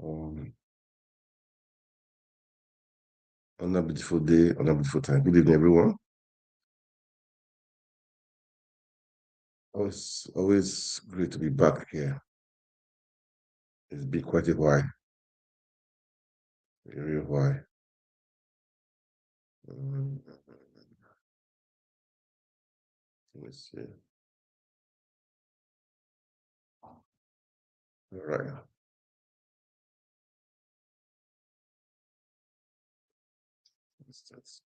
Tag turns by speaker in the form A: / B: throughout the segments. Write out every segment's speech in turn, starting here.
A: Um, on a beautiful day, on a beautiful time. Good evening, everyone. Always great to be back here. It's been quite a while, a real while. Um, Let me see. All right. That's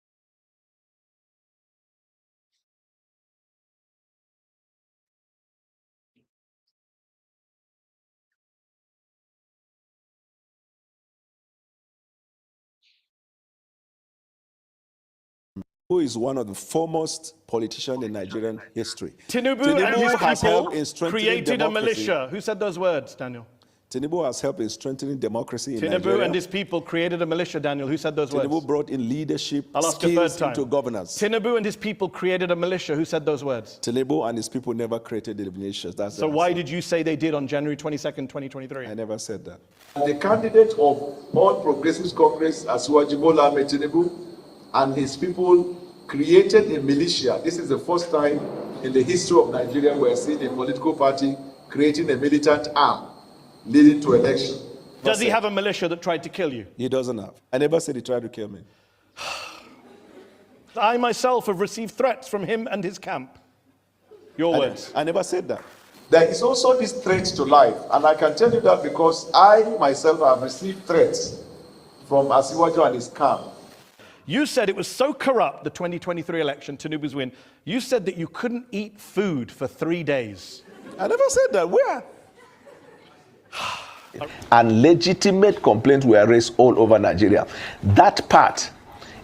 B: who is one of the foremost politicians in Nigerian history.
C: Tinubu and his
B: has helped in
C: people
B: strengthening
C: created a
B: democracy.
C: militia. Who said those words, Daniel?
B: Tinubu has helped in strengthening democracy in
C: Tinubu
B: Nigeria.
C: and his people created a militia, Daniel. Who said those
B: Tinubu
C: words?
B: brought in leadership
C: I'll ask a third
B: skills
C: time.
B: into governance.
C: Tinubu and his people created a militia. Who said those words?
B: Tinubu and his people never created the militias. That's
C: So
B: the
C: why
B: answer.
C: did you say they did on January 22nd, 2023?
B: I never said that.
D: The candidate of All Progressives Congress, Asiwaju Bola Ahmed Tinubu, and his people created a militia. This is the first time in the history of Nigeria we are seeing a political party creating a militant arm leading to election.
C: Does he have a militia that tried to kill you?
B: He doesn't have. I never said he tried to kill me.
C: I myself have received threats from him and his camp. Your words.
B: I never said that.
D: There is also this threat to life, and I can tell you that because I myself have received threats from Asiwaju and his camp.
C: You said it was so corrupt, the 2023 election, Tinubu's win. You said that you couldn't eat food for 3 days.
B: I never said that. Where?
E: And legitimate complaints were raised all over Nigeria. That part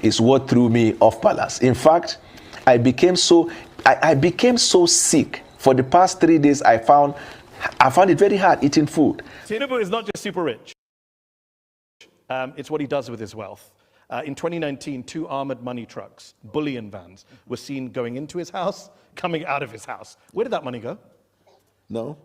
E: is what threw me off balance. In fact, I became so sick. For the past 3 days, I found it very hard eating food.
C: Tinubu is not just super rich. It's what he does with his wealth. In 2019, 2 armored money trucks, bullion vans, were seen going into his house, coming out of his house. Where did that money go?
B: No.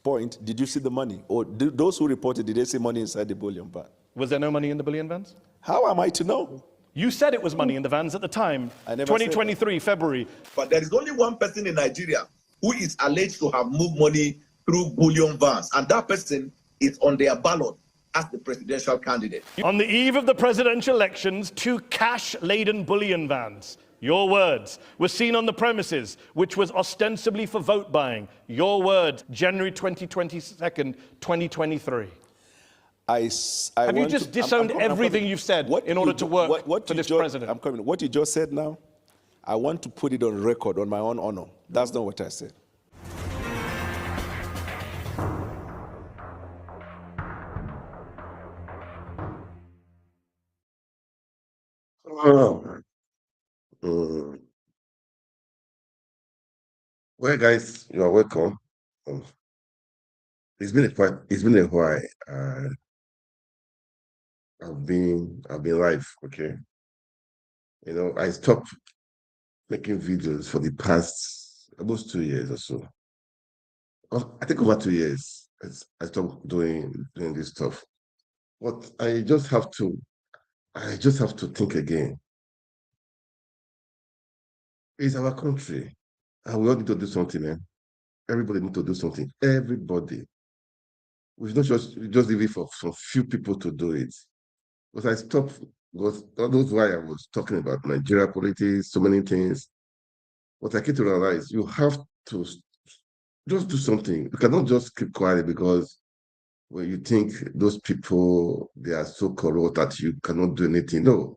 B: Point. Did you see the money? Or those who reported, did they see money inside the bullion van?
C: Was there no money in the bullion vans?
B: How am I to know?
C: You said it was money in the vans at the time,
B: I never said
C: 2023, February.
F: But there is only one person in Nigeria who is alleged to have moved money through bullion vans, and that person is on their ballot as the presidential candidate.
C: On the eve of the presidential elections, 2 cash-laden bullion vans, your words, were seen on the premises, which was ostensibly for vote buying. Your words, January 2022, 2023. Have you just disowned everything you've said in order to work for this president?
B: I'm coming. What you just said now, I want to put it on record, on my own honor. That's not what I said.
A: Well, guys, you are welcome. It's been a while. I've been live, okay. You know, I stopped making videos for the past almost 2 years or so. I think over 2 years. I stopped doing this stuff. But I just have to think again. It's our country, and we all need to do something, man. Everybody need to do something. Everybody. We should not just leave it for some few people to do it. Because I stopped, because that's why I was talking about Nigeria politics, so many things. But I came to realize you have to just do something. You cannot just keep quiet because when you think those people, they are so corrupt that you cannot do anything. No.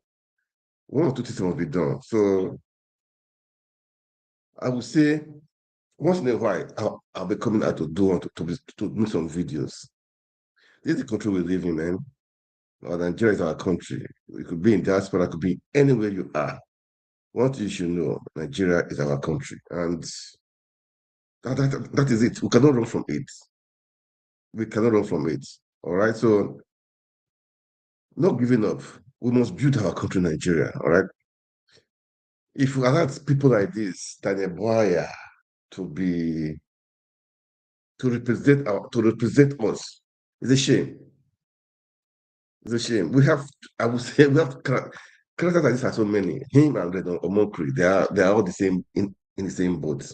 A: One or two things must be done. So I would say once in a while, I'll be coming out to do some videos. This is the country we live in, man. Nigeria is our country. We could be in diaspora, could be anywhere you are. One thing you should know, Nigeria is our country. And that is it. We cannot run from it. We cannot run from it. All right. So not giving up. We must build our country, Nigeria. All right. If we allow people like this, Daniel Bwala, to represent us, it's a shame. It's a shame. I would say, we have characters like this are so many. Him and Redon Omokri, they are all the same in the same boat.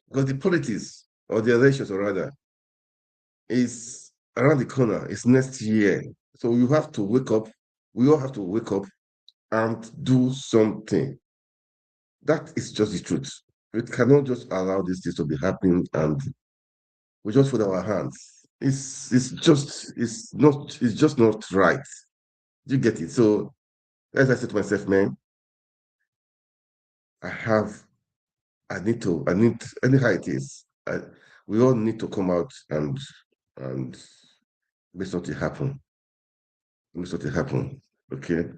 A: Because the politics or the elections, or rather, is around the corner. It's next year. So you have to wake up. We all have to wake up and do something. That is just the truth. We cannot just allow these things to be happening and we just put our hands. It's just not right. You get it? So as I said to myself, man, I have I need anyhow it is. We all need to come out and make something happen. Make something happen. Okay?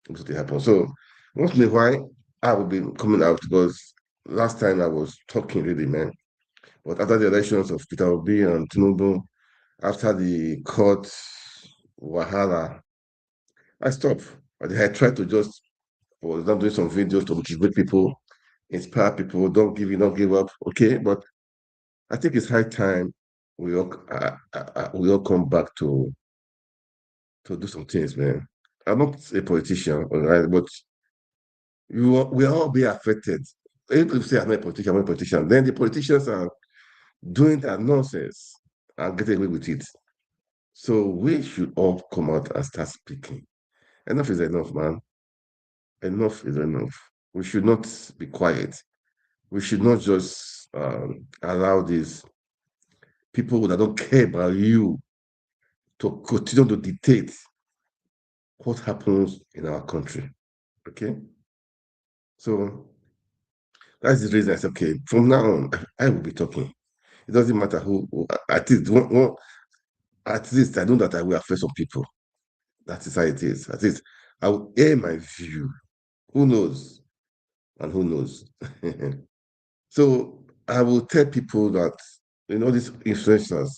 A: Make something happen. So once in a while, I will be coming out because last time I was talking really, man. But after the elections of Peter Obi and Tinubu, after the court wahala, I stopped. I tried to just was not doing some videos to motivate people, inspire people, don't give up. Okay, but I think it's high time we all come back to do some things, man. I'm not a politician, all right, but we all be affected. If you say I'm not a politician, then the politicians are doing that nonsense and getting away with it. So we should all come out and start speaking. Enough is enough, man. Enough is enough. We should not be quiet. We should not just allow these people that don't care about you to continue to dictate what happens in our country. Okay? So that's the reason I said, okay, from now on, I will be talking. It doesn't matter at least, at least I know that I will affect some people. That is how it is. At least I will air my view. Who knows? And who knows? So I will tell people that these influencers,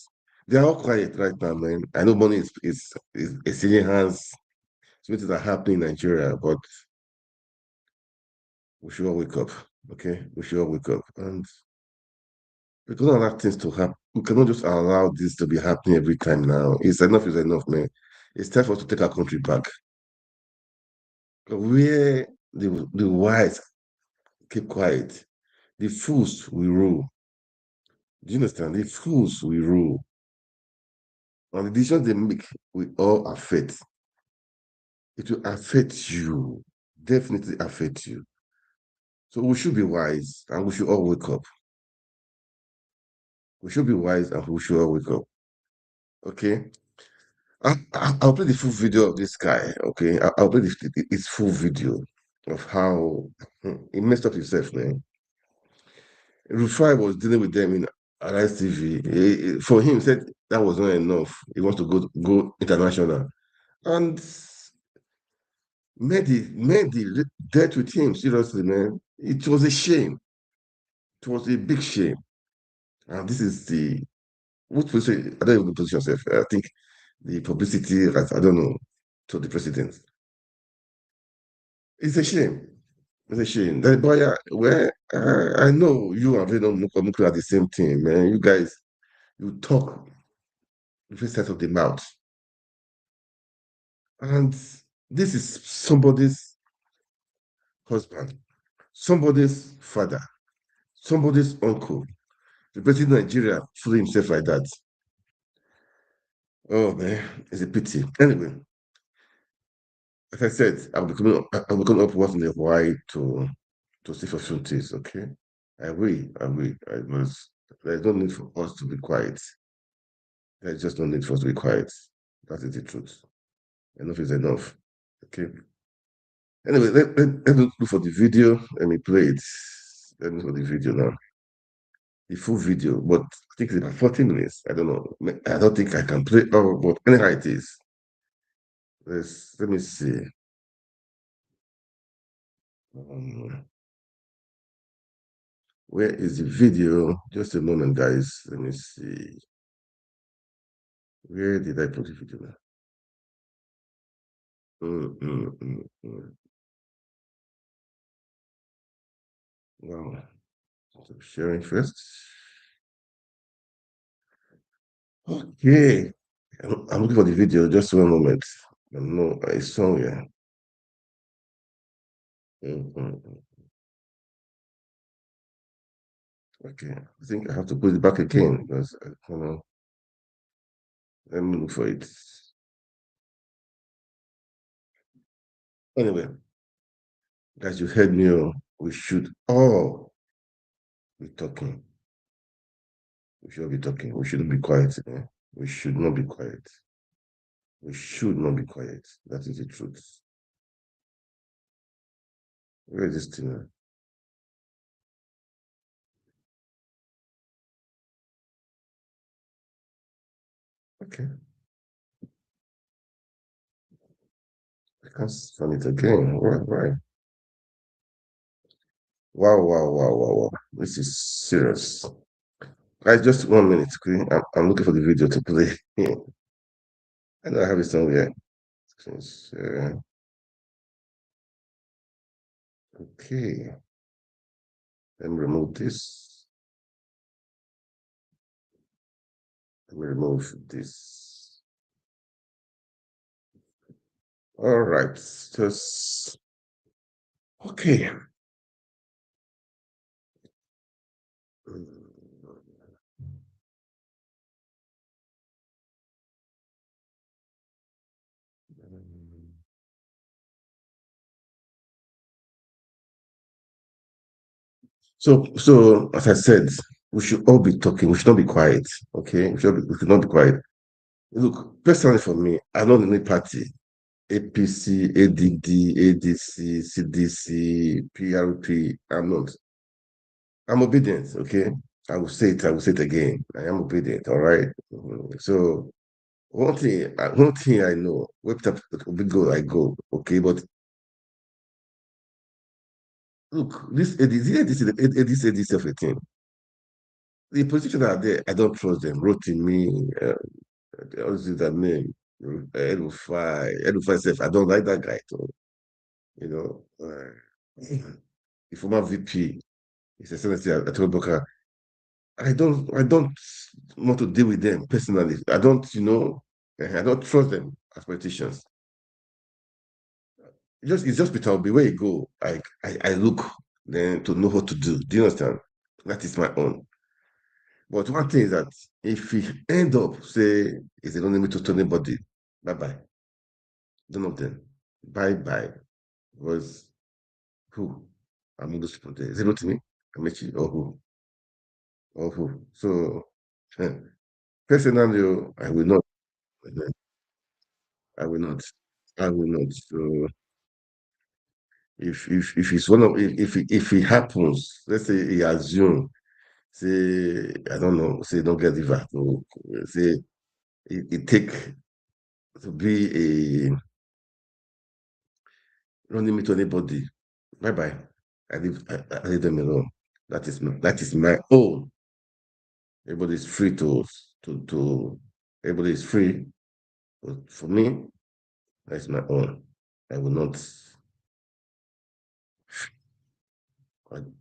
A: they are all quiet right now, man. I know money is in hands. Things are happening in Nigeria, but we should all wake up. Okay, we should all wake up, and we cannot allow things to happen. We cannot just allow this to be happening every time now. It's enough is enough, man. It's time for us to take our country back. Where the wise keep quiet, the fools will rule. Do you understand? The fools will rule. And the decisions they make will all affect. It will affect you. Definitely affect you. So we should be wise and we should all wake up. We should be wise and we should all wake up. Okay. I'll play the full video of this guy. Okay. I'll play his full video of how he messed up himself, man. Rufai was dealing with them in Arise TV. For him, he said that was not enough. He wants to go international. And Mehdi dealt with him seriously, man. It was a shame. It was a big shame. And this is what position, I don't even position myself. I think the publicity, I don't know, to the president. It's a shame. It's a shame. That boy, I know you and Venom Mukulu are the same thing, man. You guys, you talk different sides of the mouth. And this is somebody's husband, somebody's father, somebody's uncle. The president of Nigeria flew himself like that. Oh man, it's a pity. Anyway, like I said, I'll be coming up once in a while to see for things, okay? I will. There's no need for us to be quiet. There's just no need for us to be quiet. That is the truth. Enough is enough. Okay. Anyway, let me look for the video. Let me play it. Let me look for the video now. The full video, but I think it's about 40 minutes. I don't know. I don't think I can play all, but anyhow it is. Let me see. Um, where is the video? Just a moment, guys. Let me see. Where did I put the video now? Mm, mm, mm, mm. Wow. So sharing first. Okay. I'm looking for the video. Just one moment. No, it's somewhere. Mhm. Okay, I think I have to put it back again because I don't know. Let me look for it. Anyway, guys, you heard me. We should all be talking. We should all be talking. We shouldn't be quiet. We should not be quiet. We should not be quiet. That is the truth. Where is this thing? Okay, I can't find it again. Right. Wow, wow, wow, wow, wow. This is serious. Guys, just 1 minute, okay? I'm looking for the video to play. I know I have it somewhere. Okay, let me remove this. Let me remove this. All right, just okay. So as I said, we should all be talking. We should not be quiet. Okay, we should not be quiet. Look, personally for me, I'm not in any party. APC, ADD, ADC, CDC, PRP. I'm not. I'm obedient. Okay, I will say it. I will say it again. I am obedient. All right. So one thing I know. Wake up, we go. I go. Okay, but look, this ADC of a thing. The position are there. I don't trust them. Rotimi, what's that name? Edufai self. I don't like that guy too. You know, the former VP, he's a senator. I told Boka, I don't want to deal with them personally. I don't, I don't trust them as politicians. It's just Peter Obi. Where you go, I look then to know what to do. Do you understand? That is my own. But one thing is that if we end up say it's an enemy to anybody, bye bye. None of them. Bye bye. Was who? Among those people there. Is it not me? Amechi or who? Or who? So personally, I will not. I will not. I will not. So if it's one of if it happens, let's say he assume, say I don't know, say don't get the VAT, or say it take to be a running me to anybody. Bye bye. I leave them alone. That is my own. Everybody is free to everybody is free. But for me, that's my own. I will not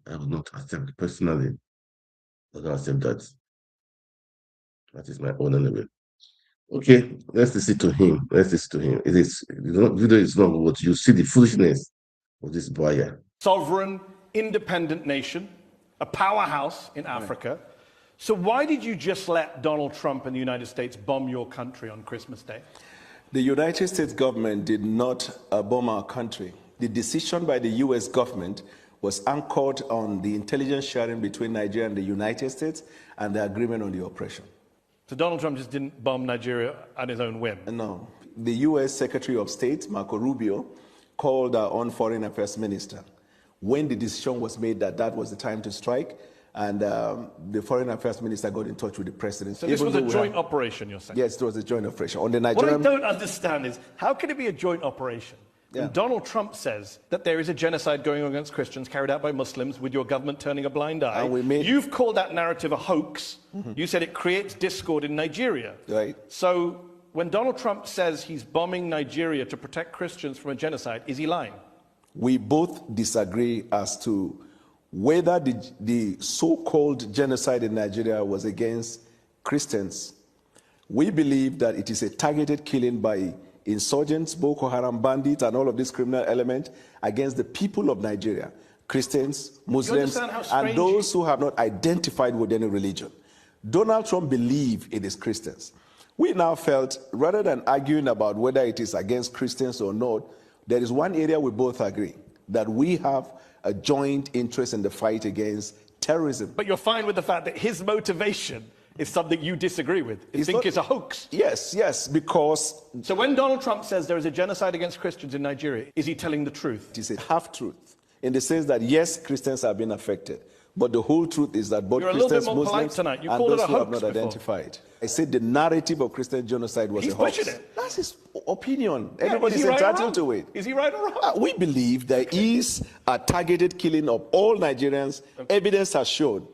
A: I will not accept personally. I will not accept that. That is my own anyway. Okay, let's listen to him. Let's listen to him. It is video is not what you see the foolishness of this boy.
C: Sovereign, independent nation, a powerhouse in Africa. So why did you just let Donald Trump and the United States bomb your country on Christmas Day?
E: The United States government did not bomb our country. The decision by the US government was anchored on the intelligence sharing between Nigeria and the United States and the agreement on the operation.
C: So Donald Trump just didn't bomb Nigeria at his own whim?
E: No. The US Secretary of State, Marco Rubio, called our own foreign affairs minister when the decision was made that that was the time to strike, and the foreign affairs minister got in touch with the president.
C: So this was a joint operation, you're saying?
E: Yes, it was a joint operation. On the
C: What
E: Nigerian...
C: I don't understand is, how can it be a joint operation when Donald Trump says that there is a genocide going on against Christians carried out by Muslims with your government turning a blind eye? You've called that narrative a hoax. You said it creates discord in Nigeria.
E: Right.
C: So when Donald Trump says he's bombing Nigeria to protect Christians from a genocide, is he lying?
E: We both disagree as to whether the so-called genocide in Nigeria was against Christians.
B: We believe that it is a targeted killing by insurgents, Boko Haram bandits, and all of these criminal elements against the people of Nigeria, Christians, Muslims, and those who have not identified with any religion. Donald Trump believed it is Christians. We now felt, rather than arguing about whether it is against Christians or not, there is one area we both agree, that we have a joint interest in the fight against terrorism.
C: But you're fine with the fact that his motivation is something you disagree with. You think it's a hoax.
B: Yes, because...
C: So when Donald Trump says there is a genocide against Christians in Nigeria, is he telling the truth?
B: It is a half-truth, in the sense that, yes, Christians have been affected, but the whole truth is that both Christians, Muslims, and those who have not identified. I said the narrative of Christian genocide was a hoax.
C: Pushing it.
B: That's his opinion. Everybody's entitled to it.
C: Is he right or wrong?
B: We believe there is a targeted killing of all Nigerians. Evidence has shown.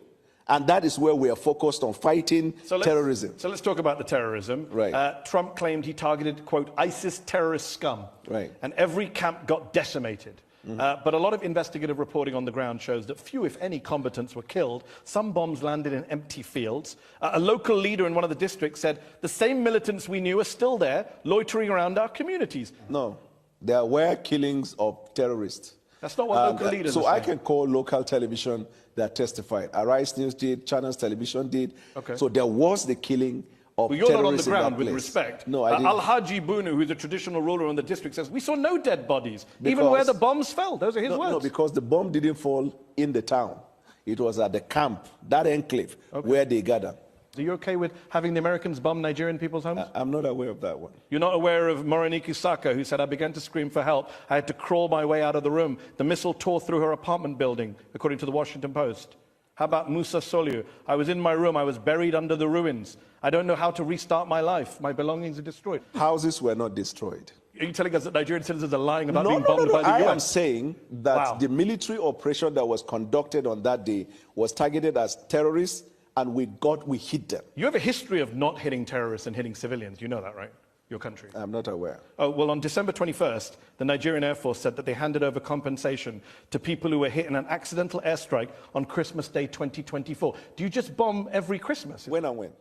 B: And that is where we are focused on fighting terrorism.
C: So let's talk about the terrorism.
B: Right.
C: Trump claimed he targeted, quote, ISIS terrorist scum.
B: Right.
C: And every camp got decimated. But a lot of investigative reporting on the ground shows that few, if any, combatants were killed. Some bombs landed in empty fields. A local leader in one of the districts said, the same militants we knew are still there, loitering around our communities.
B: No, there were killings of terrorists.
C: That's not what local leaders
B: So
C: are
B: I
C: saying.
B: can call local television that testified. Arise News did, Channels Television did.
C: Okay.
B: So there was the killing of
C: Well, you're not on the
B: terrorists in
C: ground
B: that
C: with
B: place.
C: respect.
B: No, I didn't.
C: Al-Haji Bunu, who's a traditional ruler in the district, says, we saw no dead bodies, even where the bombs fell. Those are his words.
B: No, because the bomb didn't fall in the town. It was at the camp, that enclave, where they gathered.
C: Are you okay with having the Americans bomb Nigerian people's homes?
B: I'm not aware of that one.
C: You're not aware of Morenike Saka, who said, I began to scream for help. I had to crawl my way out of the room. The missile tore through her apartment building, according to the Washington Post. How about Musa Soliu? I was in my room. I was buried under the ruins. I don't know how to restart my life. My belongings are destroyed.
B: Houses were not destroyed.
C: Are you telling us that Nigerian citizens are lying about being bombed by the US?
B: I am saying that the military operation that was conducted on that day was targeted as terrorists, and we hit them.
C: You have a history of not hitting terrorists and hitting civilians. You know that, right? Your country.
B: I'm not aware.
C: Oh, well, on December 21st, the Nigerian Air Force said that they handed over compensation to people who were hit in an accidental airstrike on Christmas Day 2024. Do you just bomb every Christmas?
B: When and when?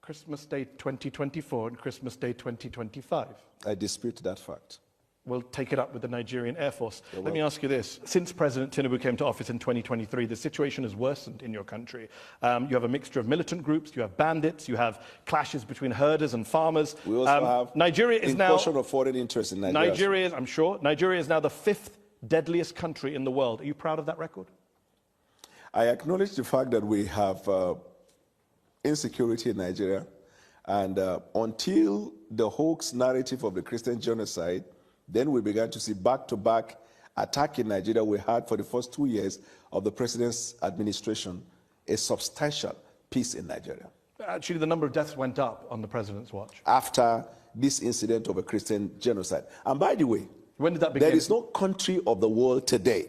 C: Christmas Day 2024 and Christmas Day 2025.
B: I dispute that fact.
C: We'll take it up with the Nigerian Air Force. Let me ask you this. Since President Tinubu came to office in 2023, the situation has worsened in your country. You have a mixture of militant groups, you have bandits, you have clashes between herders and farmers.
B: We also have
C: Nigeria is now
B: incursion of foreign interest in Nigeria.
C: Nigeria is now the 5th deadliest country in the world. Are you proud of that record?
B: I acknowledge the fact that we have insecurity in Nigeria, and until the hoax narrative of the Christian genocide, then we began to see back-to-back attack in Nigeria. We had, for the first 2 years of the president's administration, a substantial peace in Nigeria.
C: Actually, the number of deaths went up on the president's watch.
B: After this incident of a Christian genocide. And by the way,
C: when did that begin?
B: There is no country of the world today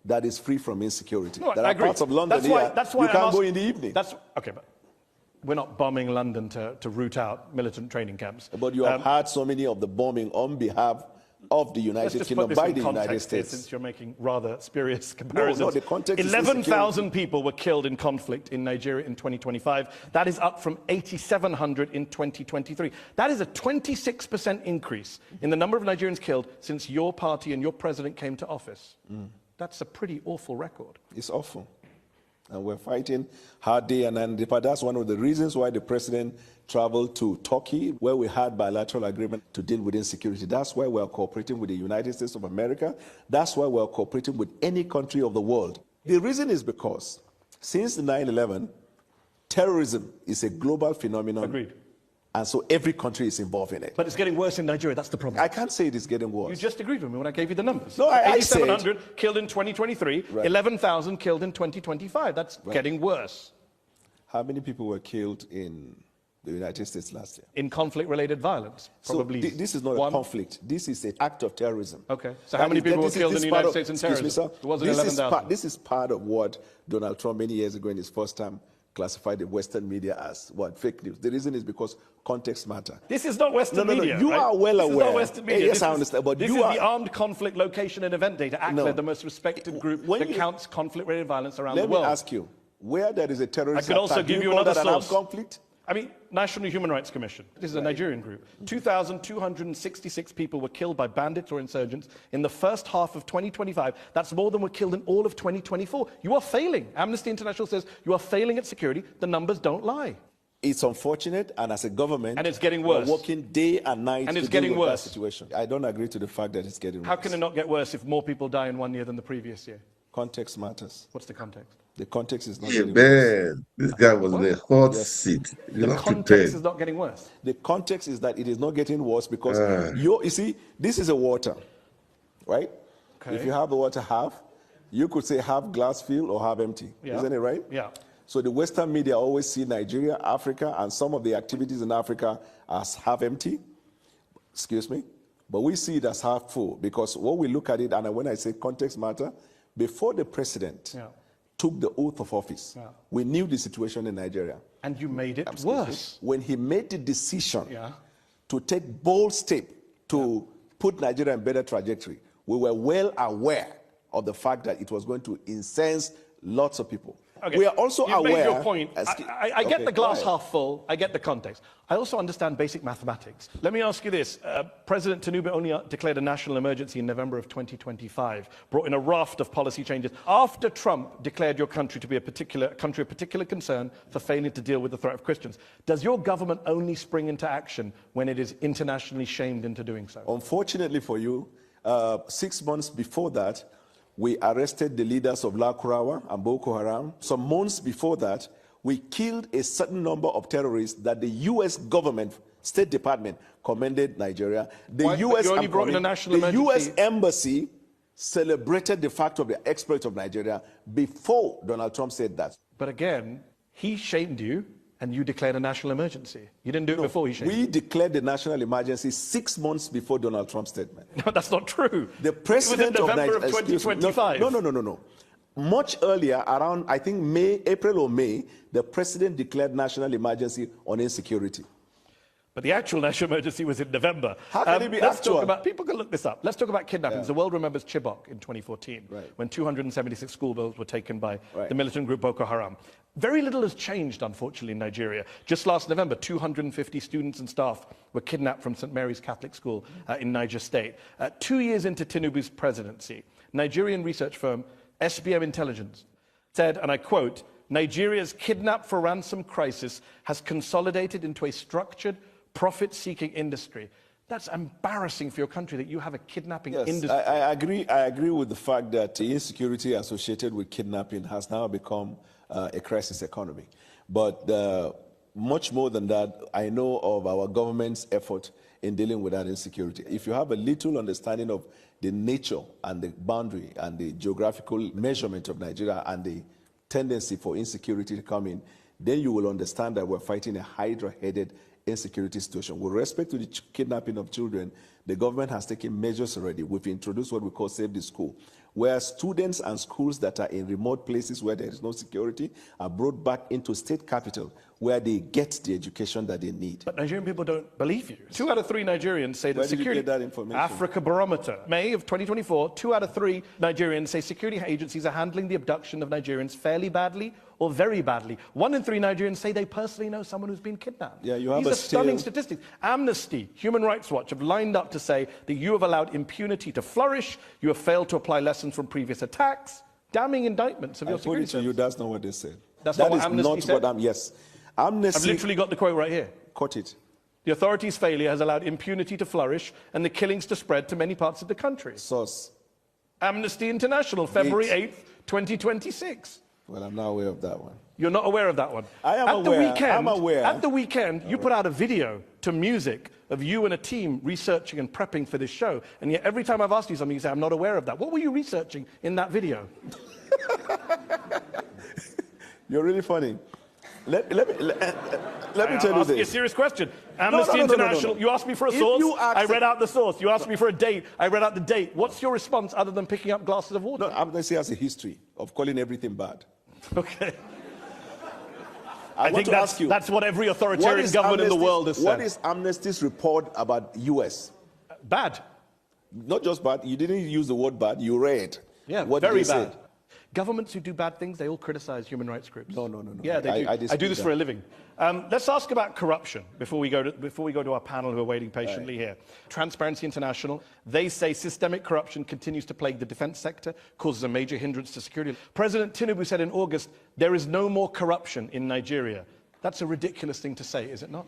B: that is free from insecurity.
C: No,
B: there
C: I
B: are
C: agree.
B: parts of London
C: that's why
B: you can't go in the evening.
C: Okay, but we're not bombing London to root out militant training camps.
B: But you have had so many of the bombing on behalf of the United Kingdom by the United States.
C: Since you're making rather spurious comparisons.
B: No, the context is
C: 11,000 people were killed in conflict in Nigeria in 2025. That is up from 8,700 in 2023. That is a 26% increase in the number of Nigerians killed since your party and your president came to office. That's a pretty awful record.
B: It's awful. And we're fighting hard day and night. But that's one of the reasons why the president traveled to Turkey, where we had bilateral agreement to deal with insecurity. That's why we're cooperating with the United States of America. That's why we're cooperating with any country of the world. The reason is because since 9/11, terrorism is a global phenomenon.
C: Agreed.
B: And so every country is involved in it.
C: But it's getting worse in Nigeria. That's the problem.
B: I can't say it is getting worse.
C: You just agreed with me when I gave you the numbers.
B: No, I said
C: 8,700 killed in 2023,
B: Right.
C: 11,000 killed in 2025. That's getting worse.
B: How many people were killed in the United States last year?
C: In conflict-related violence, probably.
B: So this is not a conflict. This is an act of terrorism.
C: Okay. So how many people were killed in the United States in terrorism?
B: Excuse me, sir.
C: It wasn't 11,000.
B: This is part of what Donald Trump, many years ago in his first term, classified the Western media as what? Fake news. The reason is because context matter.
C: This is not Western media.
B: You are well aware.
C: This is not Western media.
B: Yes, I understand. But
C: this is the Armed Conflict Location and Event Data, ACLED, the most respected group that counts conflict-related violence around the world.
B: Let me ask you, where there is a terrorist
C: I could also
B: attack,
C: give
B: do
C: you
B: call
C: another
B: that an armed
C: source.
B: conflict?
C: I mean, National Human Rights Commission. This is a Nigerian group. 2,266 people were killed by bandits or insurgents in the first half of 2025. That's more than were killed in all of 2024. You are failing. Amnesty International says you are failing at security. The numbers don't lie.
B: It's unfortunate, and as a government,
C: and it's getting worse.
B: We're working day and night
C: and it's
B: to
C: getting
B: deal with
C: worse.
B: That situation. I don't agree to the fact that it's getting worse.
C: How can it not get worse if more people die in 1 year than the previous year?
B: Context matters.
C: What's the context?
B: The context is not
A: Yeah,
B: getting worse.
A: man, this guy was in a hot seat. You're
C: The
A: not
C: context
A: prepared.
C: is not getting worse.
B: The context is that it is not getting worse because you see, this is a water, right?
C: Okay.
B: If you have the water half, you could say half glass filled or half empty.
C: Yeah.
B: Isn't it right?
C: Yeah.
B: So the Western media always see Nigeria, Africa, and some of the activities in Africa as half empty. Excuse me. But we see it as half full because when we look at it, and when I say context matter, before the president took the oath of office, we knew the situation in Nigeria.
C: And you made it worse.
B: When he made the decision to take bold step to put Nigeria in better trajectory, we were well aware of the fact that it was going to incense lots of people.
C: Okay.
B: We are also
C: You've
B: aware.
C: made your point. I get the glass half full. I get the context. I also understand basic mathematics. Let me ask you this. President Tinubu only declared a national emergency in November of 2025, brought in a raft of policy changes. After Trump declared your country to be a country of particular concern for failing to deal with the threat of Christians, does your government only spring into action when it is internationally shamed into doing so?
B: Unfortunately for you, 6 months before that, we arrested the leaders of La Kurawa and Boko Haram. Some months before that, we killed a certain number of terrorists that the U.S. government, State Department, commended Nigeria. The U.S. Embassy celebrated the fact of the exploit of Nigeria before Donald Trump said that.
C: But again, he shamed you, and you declared a national emergency. You didn't do it before he shamed you.
B: We declared the national emergency 6 months before Donald Trump's statement.
C: No, that's not true.
B: The president
C: it was in November of 2025.
B: No. Much earlier, around, I think, April or May, the president declared national emergency on insecurity.
C: But the actual national emergency was in November.
B: How can it be
C: let's
B: actual?
C: talk about, people can look this up. Let's talk about kidnappings. The world remembers Chibok in 2014, when 276 schoolgirls were taken by the militant group Boko Haram. Very little has changed, unfortunately, in Nigeria. Just last November, 250 students and staff were kidnapped from St. Mary's Catholic School in Niger State. 2 years into Tinubu's presidency, Nigerian research firm SBM Intelligence said, and I quote, Nigeria's kidnap for ransom crisis has consolidated into a structured, profit-seeking industry. That's embarrassing for your country that you have a kidnapping industry.
B: I agree with the fact that the insecurity associated with kidnapping has now become a crisis economy. But much more than that, I know of our government's effort in dealing with that insecurity. If you have a little understanding of the nature and the boundary and the geographical measurement of Nigeria and the tendency for insecurity to come in, then you will understand that we're fighting a hydra-headed insecurity situation. With respect to the kidnapping of children, the government has taken measures already. We've introduced what we call Save the School, where students and schools that are in remote places where there is no security are brought back into state capital where they get the education that they need.
C: But Nigerian people don't believe you. 2 out of 3 Nigerians say that
B: Where did
C: security...
B: you get that information?
C: Africa Barometer. May of 2024, 2 out of 3 Nigerians say security agencies are handling the abduction of Nigerians fairly badly or very badly. 1 in 3 Nigerians say they personally know someone who's been kidnapped.
B: Yeah, you have
C: These are stunning statistics. Amnesty, Human Rights Watch have lined up to say that you have allowed impunity to flourish, you have failed to apply lessons from previous attacks, damning indictments of your security service.
B: I put it to you, that's not what they said.
C: That's not what Amnesty said?
B: Yes. Amnesty...
C: I've literally got the quote right here.
B: Quote it.
C: The authorities' failure has allowed impunity to flourish and the killings to spread to many parts of the country.
B: Source.
C: Amnesty International, February 8th, 2026.
B: Well, I'm not aware of that one.
C: You're not aware of that one?
B: I am aware. I'm aware.
C: At the weekend, you put out a video to music of you and a team researching and prepping for this show. And yet every time I've asked you something, you say, I'm not aware of that. What were you researching in that video?
B: You're really funny. Let me tell you this.
C: I'll ask you a serious question. Amnesty International, you asked me for a source, I read out the source. You asked me for a date, I read out the date. What's your response other than picking up glasses of water?
B: No, Amnesty has a history of calling everything bad.
C: Okay.
B: I think
C: that's what every authoritarian government in the world has said.
B: What is Amnesty's report about U.S.?
C: Bad.
B: Not just bad. You didn't use the word bad. You read.
C: Yeah,
B: what
C: very
B: they
C: bad.
B: Said.
C: Governments who do bad things, they all criticize human rights groups.
E: No.
C: Yeah, they do. I do this
E: that.
C: for a living. Let's ask about corruption before we go to our panel who are waiting patiently here. Transparency International, they say systemic corruption continues to plague the defense sector, causes a major hindrance to security. President Tinubu said in August, there is no more corruption in Nigeria. That's a ridiculous thing to say, is it not?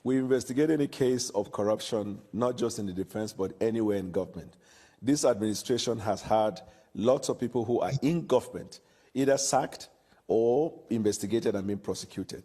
B: We investigate any case of corruption, not just in the defense, but anywhere in government. This administration has had lots of people who are in government, either sacked or investigated and being prosecuted.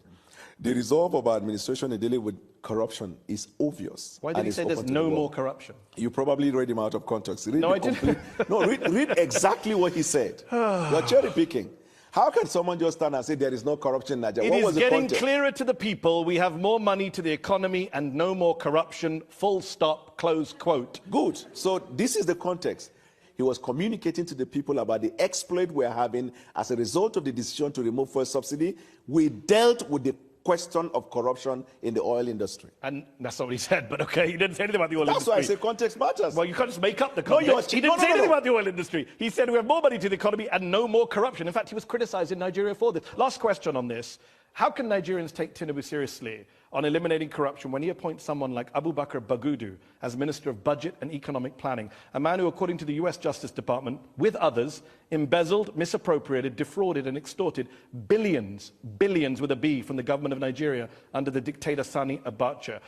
B: The resolve of our administration in dealing with corruption is obvious.
C: Why did he say there's no more corruption?
B: You probably read him out of context.
C: No, I didn't.
B: No, read exactly what he said. You're cherry picking. How can someone just stand and say there is no corruption in Nigeria?
C: It is getting clearer to the people. We have more money to the economy and no more corruption. Full stop, close quote.
B: Good. So this is the context. He was communicating to the people about the exploit we're having as a result of the decision to remove fuel subsidy. We dealt with the question of corruption in the oil industry.
C: And that's not what he said, but okay, he didn't say anything about the oil industry.
B: That's why I say context matters.
C: Well, you can't just make up the context. He didn't say anything about the oil industry. He said we have more money to the economy and no more corruption. In fact, he was criticized in Nigeria for this. Last question on this. How can Nigerians take Tinubu seriously on eliminating corruption when he appoints someone like Abubakar Bagudu as Minister of Budget and Economic Planning, a man who, according to the US Justice Department, with others, embezzled, misappropriated, defrauded and extorted billions with a B from the government of Nigeria under the dictator Sani Abacha.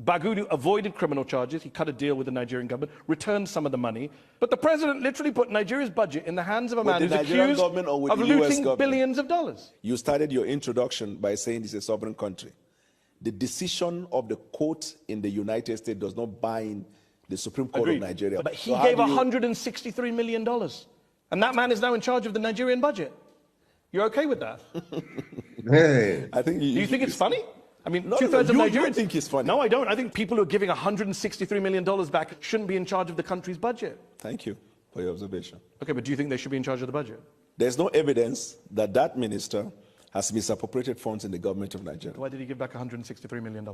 C: Bagudu avoided criminal charges. He cut a deal with the Nigerian government, returned some of the money. But the president literally put Nigeria's budget in the hands of a man who's accused of looting billions of dollars.
B: You started your introduction by saying this is a sovereign country. The decision of the court in the United States does not bind the Supreme Court of Nigeria.
C: But he gave $163 million. And that man is now in charge of the Nigerian budget. You're okay with that?
A: Hey.
B: I think
C: Do you think it's funny? I mean,
B: No,
C: two-thirds of Nigerians...
B: You think it's funny.
C: No, I don't. I think people who are giving $163 million back shouldn't be in charge of the country's budget.
B: Thank you for your observation.
C: Okay, but do you think they should be in charge of the budget?
B: There's no evidence that that minister has misappropriated funds in the government of Nigeria.
C: Why did he give back $163 million?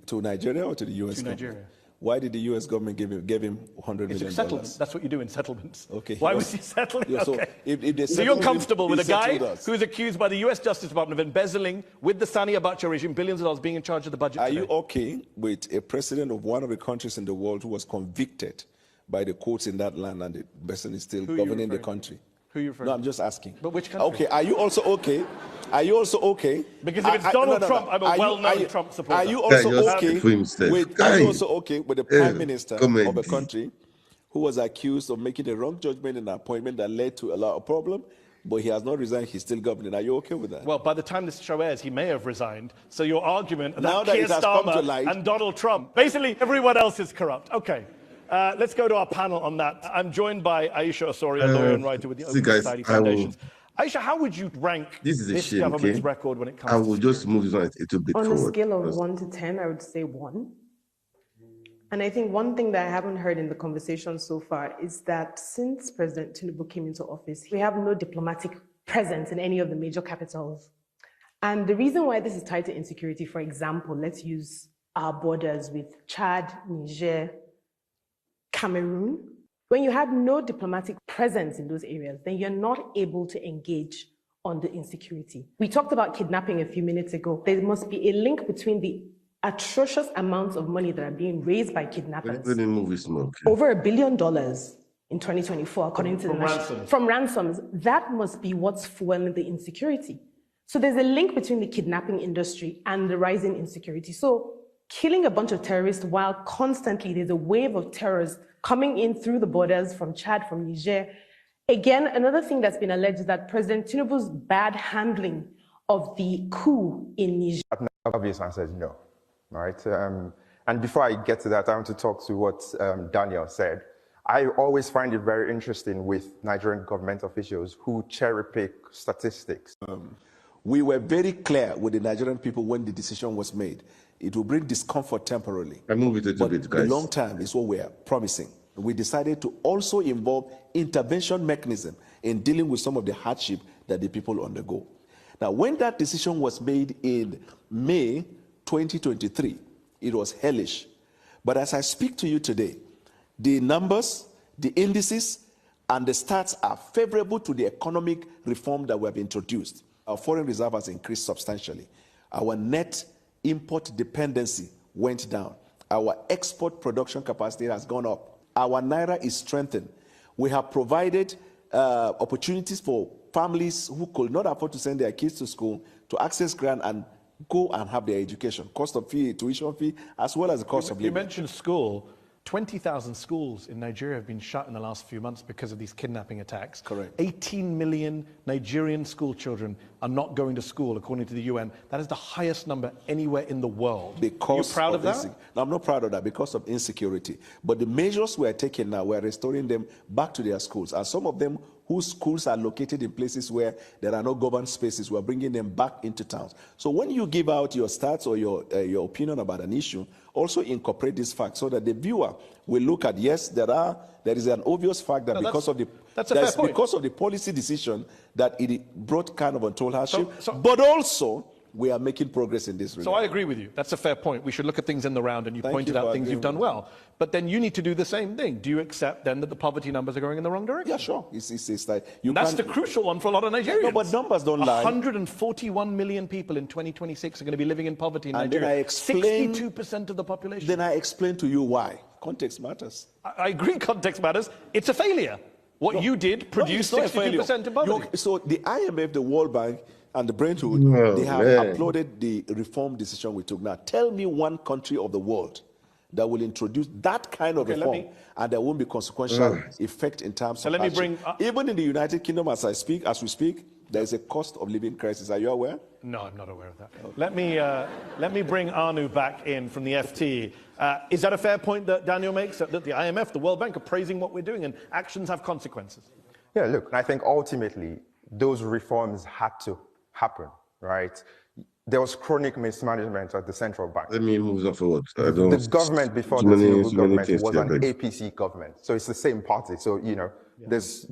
B: To Nigeria or to the U.S.
C: To
B: government?
C: Nigeria.
B: Why did the U.S. government give him $100 million?
C: It's settlements. That's what you do in settlements.
B: Okay.
C: Why was he settling?
B: Yeah, so
C: okay. So you're comfortable with a guy who is accused by the U.S. Justice Department of embezzling with the Sani Abacha regime billions of dollars being in charge of the budget
B: Are
C: today?
B: you okay with a president of one of the countries in the world who was convicted by the courts in that land and the person is still governing the country?
C: Who are you referring
B: No, I'm just asking.
C: But which country?
B: Okay, are you also okay? Are you also okay?
C: Because if it's Donald Trump, I'm a well-known Trump supporter.
B: Are you also okay with the Prime Minister of a country who was accused of making a wrong judgment in an appointment that led to a lot of problem, but he has not resigned, he's still governing? Are you okay with that?
C: Well, by the time this show airs, he may have resigned. So your argument
B: Now
C: that
B: that
C: Keir
B: it has come to
C: Starmer
B: light,
C: and Donald Trump, basically everyone else is corrupt. Okay. Let's go to our panel on that. I'm joined by Aisha Osorio, lawyer and writer with the Open Society Foundations. Aisha, how would you rank this government's record when it comes to
A: I will just move this on a little bit forward.
G: On a scale of 1 to 10, I would say 1. And I think one thing that I haven't heard in the conversation so far is that since President Tinubu came into office, we have no diplomatic presence in any of the major capitals. And the reason why this is tied to insecurity, for example, let's use our borders with Chad, Niger, Cameroon. When you have no diplomatic presence in those areas, then you're not able to engage on the insecurity. We talked about kidnapping a few minutes ago. There must be a link between the atrocious amounts of money that are being raised by kidnappers. Over $1 billion in 2024, according to the national... From ransoms. That must be what's fueling the insecurity. So there's a link between the kidnapping industry and the rising insecurity. So killing a bunch of terrorists while constantly there's a wave of terrorists coming in through the borders from Chad, from Niger. Again, another thing that's been alleged is that President Tinubu's bad handling of the coup in Niger.
H: Obvious answer is no, all right? And before I get to that, I want to talk to what Daniel said. I always find it very interesting with Nigerian government officials who cherry pick statistics.
B: We were very clear with the Nigerian people when the decision was made. It will bring discomfort temporarily.
A: I move it a little bit, guys.
B: The long term is what we are promising. We decided to also involve intervention mechanism in dealing with some of the hardship that the people undergo. Now, when that decision was made in May 2023, it was hellish. But as I speak to you today, the numbers, the indices and the stats are favorable to the economic reform that we have introduced. Our foreign reserve has increased substantially. Our net import dependency went down. Our export production capacity has gone up. Our naira is strengthened. We have provided opportunities for families who could not afford to send their kids to school to access grant and go and have their education, cost of fee, tuition fee, as well as the cost of living.
C: You mentioned school. 20,000 schools in Nigeria have been shut in the last few months because of these kidnapping attacks.
B: Correct.
C: 18 million Nigerian school children are not going to school, according to the UN. That is the highest number anywhere in the world.
B: Because
C: You're proud of that?
B: No, I'm not proud of that because of insecurity. But the measures we're taking now, we're restoring them back to their schools. And some of them whose schools are located in places where there are no governed spaces, we're bringing them back into towns. So when you give out your stats or your opinion about an issue, also incorporate this fact so that the viewer will look at, yes, there is an obvious fact that because of the policy decision that it brought kind of untold hardship, but also we are making progress in this regard.
C: So I agree with you. That's a fair point. We should look at things in the round, and you pointed out things you've done well. But then you need to do the same thing. Do you accept then that the poverty numbers are going in the wrong direction?
B: Yeah, sure. It's like
C: that's the crucial one for a lot of Nigerians.
B: No, but numbers don't lie.
C: 141 million people in 2026 are going to be living in poverty in Nigeria.
B: Then I explain,
C: 62% of the population.
B: Then I explain to you why. Context matters.
C: I agree context matters. It's a failure. What you did produced 62% of poverty.
B: So the IMF, the World Bank, and the Brentwood, they have uploaded the reform decision we took. Now, tell me one country of the world that will introduce that kind of reform and there won't be consequential effect in terms of action. Even in the United Kingdom, as we speak, there is a cost of living crisis. Are you aware?
C: No, I'm not aware of that. Okay. Let me bring Anu back in from the FT. Is that a fair point that Daniel makes, that the IMF, the World Bank are praising what we're doing and actions have consequences?
H: Yeah, look, I think ultimately those reforms had to happen, right? There was chronic mismanagement at the central bank.
A: Let me move on forward.
H: The government before the Tinubu government was an APC government, so it's the same party. So there's.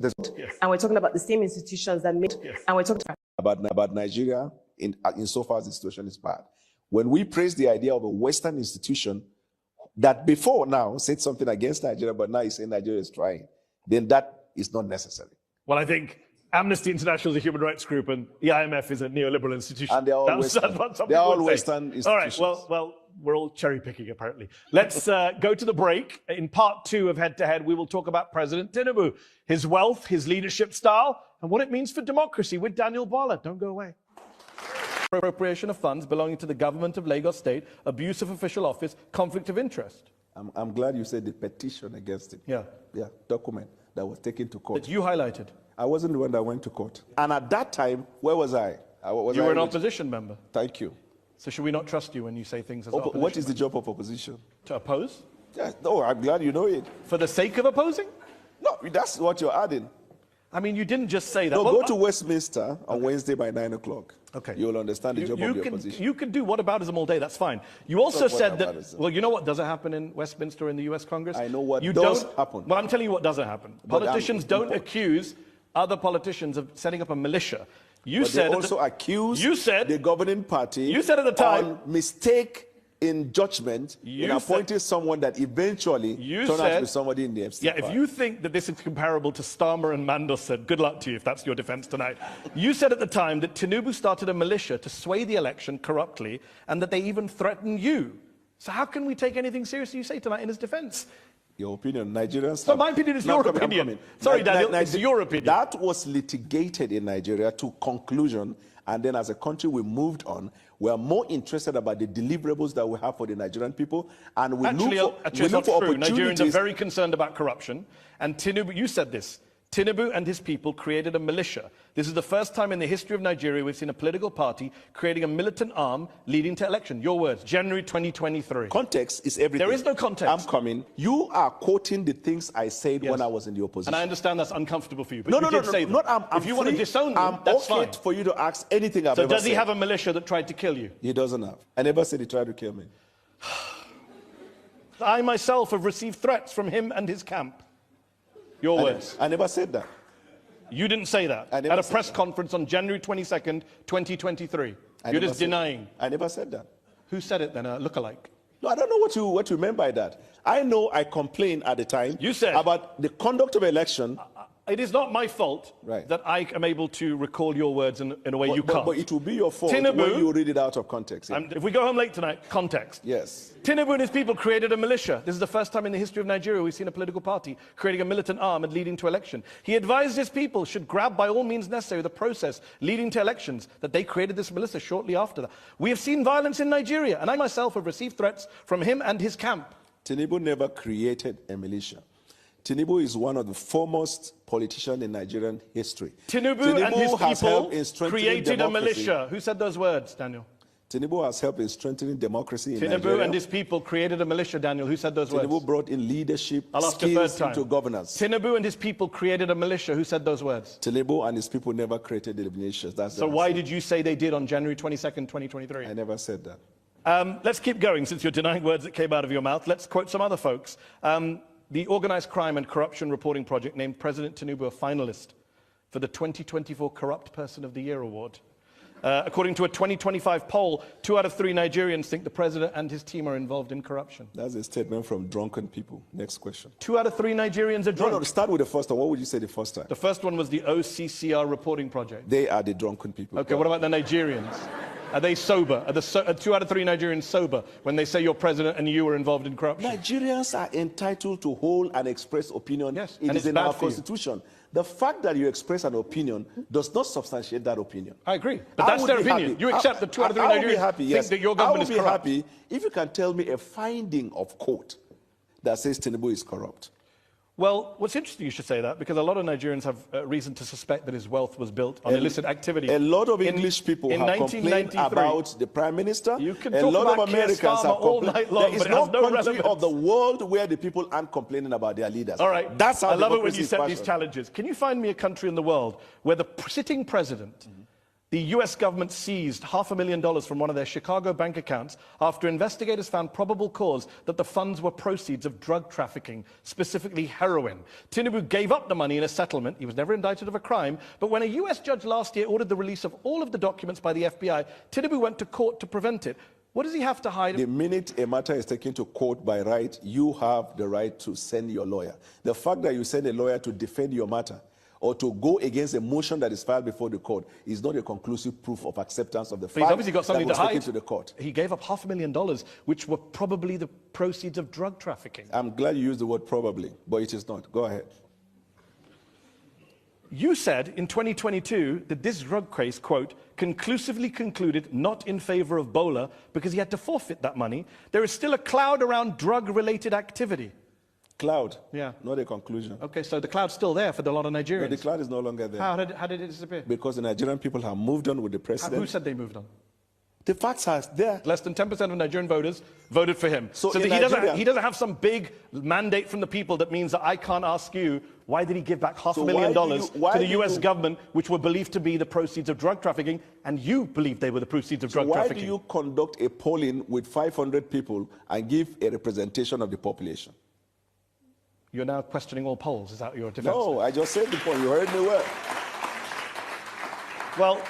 G: And we're talking about the same institutions that made. And we're talking
B: about Nigeria insofar as the situation is bad. When we praise the idea of a Western institution that before now said something against Nigeria, but now is saying Nigeria is trying, then that is not necessary.
C: Well, I think Amnesty International is a human rights group, and the IMF is a neoliberal institution.
B: And they're all Western. Western institutions.
C: All right, well, we're all cherry-picking, apparently. Let's go to the break. In part 2 of Head to Head, we will talk about President Tinubu, his wealth, his leadership style, and what it means for democracy with Daniel Bwala. Don't go away. Appropriation of funds belonging to the government of Lagos State, abuse of official office, conflict of interest.
B: I'm glad you said the petition against it.
C: Yeah,
B: document that was taken to court.
C: That you highlighted.
B: I wasn't the one that went to court. And at that time, where was I?
C: You were an opposition member.
B: Thank you.
C: So should we not trust you when you say things as opposition?
B: What is the job of opposition?
C: To oppose?
B: Yeah, no, I'm glad you know it.
C: For the sake of opposing?
B: No, that's what you're adding.
C: I mean, you didn't just say that.
B: No, go to Westminster on Wednesday by 9 o'clock.
C: Okay.
B: You'll understand the job of the opposition.
C: You can do whataboutism all day, that's fine. You also said that, well, you know what doesn't happen in Westminster in the US Congress?
B: I know what does happen.
C: Well, I'm telling you what doesn't happen. Politicians don't accuse other politicians of setting up a militia.
B: They also accuse the governing party
C: you said at the time,
B: on mistake in judgment in appointing someone that eventually turned out to be somebody in the FC.
C: Yeah, if you think that this is comparable to Starmer and Mandelson, good luck to you if that's your defense tonight. You said at the time that Tinubu started a militia to sway the election corruptly and that they even threatened you. So how can we take anything seriously you say tonight in his defense?
B: Your opinion, Nigerians.
C: So my opinion is your opinion. Sorry, Daniel, it's your opinion.
B: That was litigated in Nigeria to conclusion, and then as a country we moved on. We are more interested about the deliverables that we have for the Nigerian people, and we look for opportunities.
C: Nigerians are very concerned about corruption, and Tinubu, you said this, Tinubu and his people created a militia. This is the first time in the history of Nigeria we've seen a political party creating a militant arm leading to election. Your words, January 2023.
B: Context is everything.
C: There is no context.
B: I'm coming. You are quoting the things I said when I was in the opposition.
C: And I understand that's uncomfortable for you, but you did say them. If you want to disown them, that's fine.
B: For you to ask anything I've
C: ever
B: said.
C: So does he have a militia that tried to kill you?
B: He doesn't have. I never said he tried to kill me.
C: I myself have received threats from him and his camp. Your words.
B: I never said that.
C: You didn't say that at a press conference on January 22nd, 2023. You're just denying.
B: I never said that.
C: Who said it then? A lookalike?
B: No, I don't know what you meant by that. I know I complained at the time
C: you said
B: about the conduct of election
C: It is not my fault that I am able to recall your words in a way you can't.
B: But it will be your fault
C: Tinubu,
B: when you read it out of context. Yeah.
C: If we go home late tonight, context.
B: Yes.
C: Tinubu and his people created a militia. This is the first time in the history of Nigeria we've seen a political party creating a militant arm and leading to election. He advised his people should grab by all means necessary the process leading to elections, that they created this militia shortly after that. We have seen violence in Nigeria, and I myself have received threats from him and his camp.
B: Tinubu never created a militia. Tinubu is one of the foremost politicians in Nigerian history.
C: Tinubu and his people created
B: democracy.
C: a militia. Who said those words, Daniel?
B: Tinubu has helped in strengthening democracy in
C: Tinubu
B: Nigeria.
C: and his people created a militia, Daniel. Who said those words?
B: Tinubu brought in leadership
C: skills
B: into governance.
C: Tinubu and his people created a militia. Who said those words?
B: Tinubu and his people never created the militias.
C: So why did you say they did on January 22nd, 2023?
B: I never said that.
C: Let's keep going, since you're denying words that came out of your mouth. Let's quote some other folks. The Organized Crime and Corruption Reporting Project named President Tinubu a finalist for the 2024 Corrupt Person of the Year award. According to a 2025 poll, 2 out of 3 Nigerians think the president and his team are involved in corruption.
B: That's a statement from drunken people. Next question.
C: 2 out of 3 Nigerians are drunk.
B: No, start with the first one. What would you say the first time?
C: The first one was the OCCR reporting project.
B: They are the drunken people.
C: Okay, what about the Nigerians? Are they sober? Are 2 out of 3 Nigerians sober when they say your president and you were involved in corruption?
B: Nigerians are entitled to hold and express opinion.
C: Yes,
B: it is in our constitution. The fact that you express an opinion does not substantiate that opinion.
C: I agree, but that's their opinion. You accept that 2 out of 3 Nigerians think that your government is corrupt.
B: I would be happy if you can tell me a finding of court that says Tinubu is corrupt.
C: Well, what's interesting you should say that, because a lot of Nigerians have reason to suspect that his wealth was built on illicit activity.
B: A lot of English people have complained about the Prime Minister.
C: You can
B: a
C: talk
B: lot
C: about
B: of Americans have
C: all night long,
B: there is
C: but it
B: no
C: has no
B: country
C: relevance.
B: of the world where the people aren't complaining about their leaders.
C: All right.
B: That's how
C: I love it when you
B: is
C: set
B: fashioned.
C: these challenges. Can you find me a country in the world where the sitting president, the US government seized $500,000 from one of their Chicago bank accounts after investigators found probable cause that the funds were proceeds of drug trafficking, specifically heroin. Tinubu gave up the money in a settlement. He was never indicted of a crime. But when a US judge last year ordered the release of all of the documents by the FBI, Tinubu went to court to prevent it. What does he have to hide?
B: The minute a matter is taken to court by right, you have the right to send your lawyer. The fact that you send a lawyer to defend your matter or to go against a motion that is filed before the court is not a conclusive proof of acceptance of the fact
C: he's obviously got something
B: that was
C: to hide.
B: taken to the court.
C: He gave up $500,000, which were probably the proceeds of drug trafficking.
B: I'm glad you used the word probably, but it is not. Go ahead.
C: You said in 2022 that this drug case, quote, conclusively concluded not in favor of Bwala because he had to forfeit that money. There is still a cloud around drug-related activity.
B: Cloud,
C: yeah,
B: not a conclusion.
C: Okay, so the cloud's still there for a lot of Nigerians.
B: No, the cloud is no longer there.
C: How did it disappear?
B: Because the Nigerian people have moved on with the president.
C: Who said they moved on?
B: The facts are there.
C: Less than 10% of Nigerian voters voted for him. So
B: he
C: doesn't have some big mandate from the people that means that I can't ask you, why did he give back $500,000 to the US government, which were believed to be the proceeds of drug trafficking, and you believed they were the proceeds of drug trafficking?
B: Why do you conduct a polling with 500 people and give a representation of the population?
C: You're now questioning all polls. Is that your defense?
B: No, I just said the point. You heard me well.
C: Well,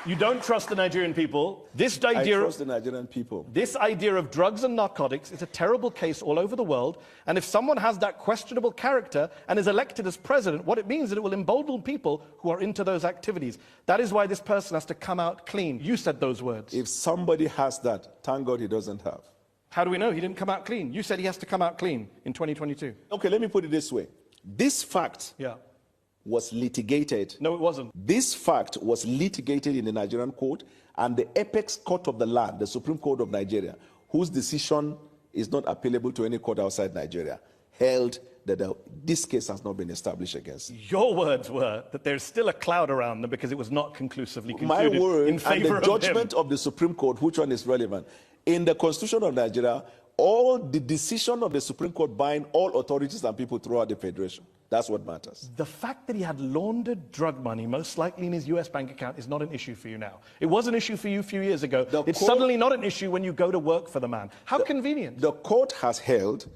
C: you don't trust the Nigerian people.
B: I trust the Nigerian people.
C: This idea of drugs and narcotics is a terrible case all over the world. And if someone has that questionable character and is elected as president, what it means is that it will embolden people who are into those activities. That is why this person has to come out clean. You said those words.
B: If somebody has that, thank God he doesn't have.
C: How do we know he didn't come out clean? You said he has to come out clean in 2022.
B: Okay, let me put it this way. This fact was litigated.
C: No, it wasn't.
B: This fact was litigated in the Nigerian court, and the apex court of the land, the Supreme Court of Nigeria, whose decision is not appealable to any court outside Nigeria, held that this case has not been established against.
C: Your words were that there's still a cloud around them because it was not conclusively concluded
B: My word
C: in favor
B: and the judgment
C: of
B: of the Supreme Court, which one is relevant? In the Constitution of Nigeria, all the decision of the Supreme Court bind all authorities and people throughout the Federation. That's what matters.
C: The fact that he had laundered drug money, most likely in his US bank account, is not an issue for you now. It was an issue for you a few years ago. It's suddenly not an issue when you go to work for the man. How convenient.
B: The court has held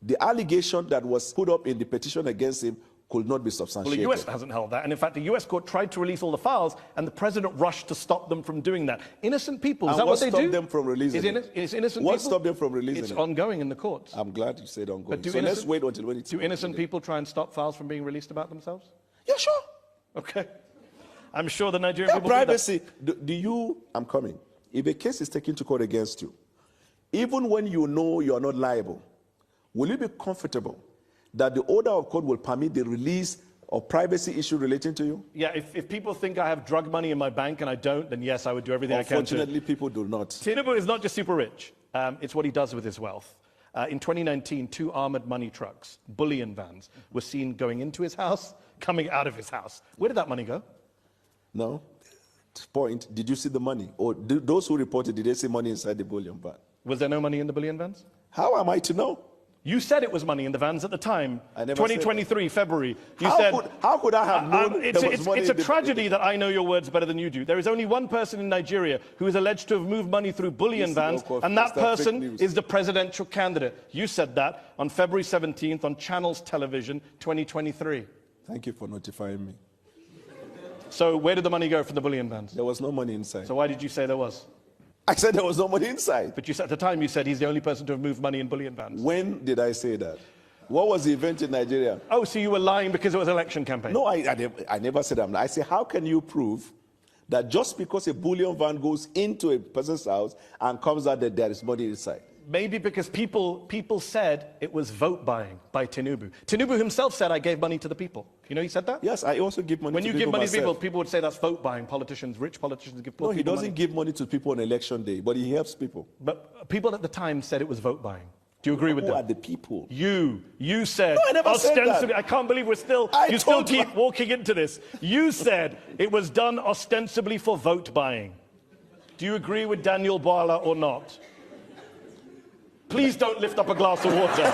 B: the allegation that was put up in the petition against him could not be substantiated.
C: Well, the US hasn't held that. And in fact, the US court tried to release all the files, and the president rushed to stop them from doing that. Innocent people, is that what they do?
B: What stopped them from releasing it?
C: Is innocent
B: what
C: people?
B: stopped them from releasing it?
C: It's ongoing in the courts.
B: I'm glad you said ongoing.
C: But
B: so let's wait until when it's...
C: Do innocent people try and stop files from being released about themselves?
B: Yeah, sure.
C: Okay. I'm sure the Nigerian people
B: privacy. I'm coming. If a case is taken to court against you, even when you know you are not liable, will you be comfortable that the order of court will permit the release of privacy issue relating to you?
C: Yeah, if people think I have drug money in my bank and I don't, then yes, I would do everything I can to.
B: Unfortunately, people do not.
C: Tinubu is not just super rich. It's what he does with his wealth. In 2019, 2 armored money trucks, bullion vans, were seen going into his house, coming out of his house. Where did that money go?
B: No. Point, did you see the money? Or those who reported, did they see money inside the bullion van?
C: Was there no money in the bullion vans?
B: How am I to know?
C: You said it was money in the vans at the time.
B: I never
C: 2023, February. You
B: how could I have known
C: it's a tragedy that I know your words better than you do. There is only one person in Nigeria who is alleged to have moved money through bullion vans, and that person is the presidential candidate. You said that on February 17th on Channels Television 2023.
B: Thank you for notifying me.
C: So where did the money go from the bullion vans?
B: There was no money inside.
C: So why did you say there was?
B: I said there was no money inside.
C: But at the time you said he's the only person to have moved money in bullion vans.
B: When did I say that? What was the event in Nigeria?
C: Oh, so you were lying because it was an election campaign?
B: No, I never said that. I said, how can you prove that just because a bullion van goes into a person's house and comes out that there is money inside?
C: Maybe because people said it was vote buying by Tinubu. Tinubu himself said, I gave money to the people. You know he said that?
B: Yes, I also give money to people.
C: When you give money
B: myself.
C: to people, people would say that's vote buying. Politicians, rich politicians give people money.
B: No, he doesn't give money to people on election day, but he helps people.
C: But people at the time said it was vote buying. Do you agree with that?
B: Who are the people?
C: You said,
B: no, I never
C: ostensibly,
B: said that.
C: I can't believe you still keep walking into this. You said it was done ostensibly for vote buying. Do you agree with Daniel Bwala or not? Please don't lift up a glass of water.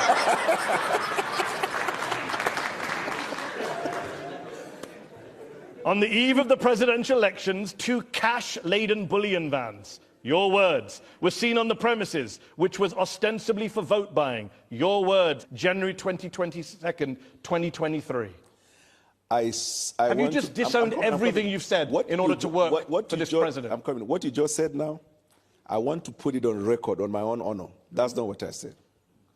C: On the eve of the presidential elections, 2 cash-laden bullion vans, your words, were seen on the premises, which was ostensibly for vote buying. Your words, January 22nd, 2023. Have you just disowned everything you've said in order to work for this president?
B: I'm coming. What you just said now, I want to put it on record, on my own honor. That's not what I said.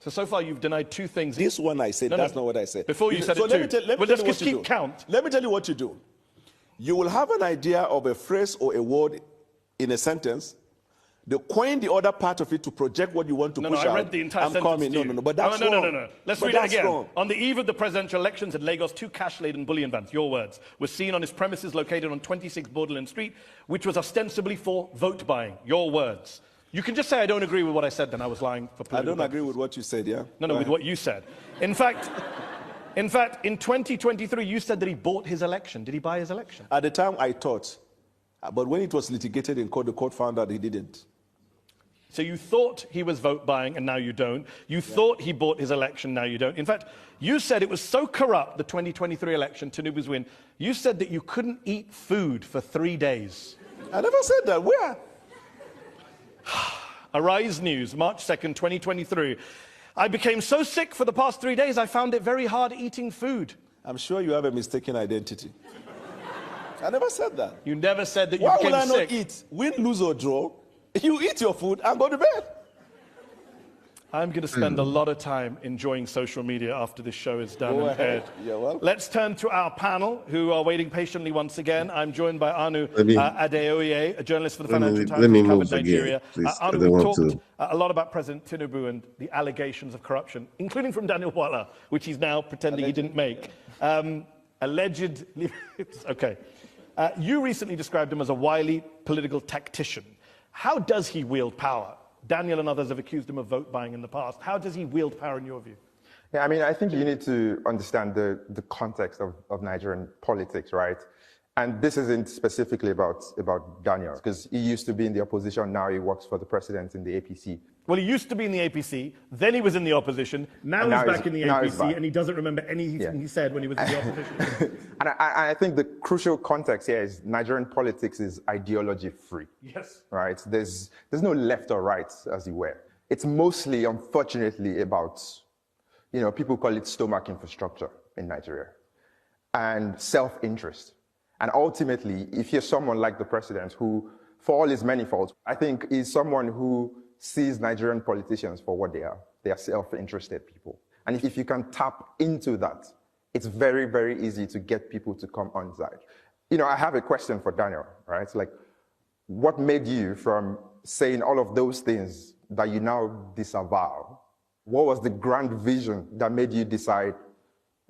C: So far you've denied 2 things.
B: This one I said, that's not what I said.
C: Before you said it too. Well, let's just keep count.
B: Let me tell you what you do. You will have an idea of a phrase or a word in a sentence. They coin the other part of it to project what you want to push out.
C: I read the entire sentence to you.
B: No, but that's wrong.
C: No. Let's read it again. Wrong. On the eve of the presidential elections in Lagos, 2 cash-laden bullion vans, your words, were seen on his premises located on 26 Borderland Street, which was ostensibly for vote buying, your words. You can just say I don't agree with what I said, then I was lying for political
B: I don't agree with what you said, yeah?
C: No, with what you said. In fact, in 2023, you said that he bought his election. Did he buy his election?
B: At the time, I thought. But when it was litigated in court, the court found out he didn't.
C: So you thought he was vote buying, and now you don't. You thought he bought his election, now you don't. In fact, you said it was so corrupt, the 2023 election, Tinubu's win, you said that you couldn't eat food for 3 days.
B: I never said that. Where?
C: Arise News, March 2nd, 2023. I became so sick for the past 3 days, I found it very hard eating food.
B: I'm sure you have a mistaken identity. I never said that.
C: You never said that you
B: became
C: sick.
B: Why will I not eat? Win, lose, or draw? You eat your food and go to bed.
C: I'm going to spend a lot of time enjoying social media after this show is done and aired. Let's turn to our panel, who are waiting patiently once again. I'm joined by Anu Adeoye, a journalist for the Financial Times who covered Nigeria. Anu, we've talked a lot about President Tinubu and the allegations of corruption, including from Daniel Bwala, which he's now pretending he didn't make. Allegedly, okay. You recently described him as a wily political tactician. How does he wield power? Daniel and others have accused him of vote buying in the past. How does he wield power in your view?
H: Yeah, I mean, I think you need to understand the context of Nigerian politics, right? And this isn't specifically about Daniel, because he used to be in the opposition, now he works for the president in the APC.
C: Well, he used to be in the APC, then he was in the opposition, now he's back in the APC, and he doesn't remember anything he said when he was in the opposition.
H: And I think the crucial context here is Nigerian politics is ideology-free.
C: Yes.
H: Right? There's no left or right, as it were. It's mostly, unfortunately, about, people call it stomach infrastructure in Nigeria, and self-interest. And ultimately, if you're someone like the president who, for all his many faults, I think is someone who sees Nigerian politicians for what they are. They are self-interested people. And if you can tap into that, it's very, very easy to get people to come on side. You know, I have a question for Daniel, right? Like, what made you from saying all of those things that you now disavow? What was the grand vision that made you decide,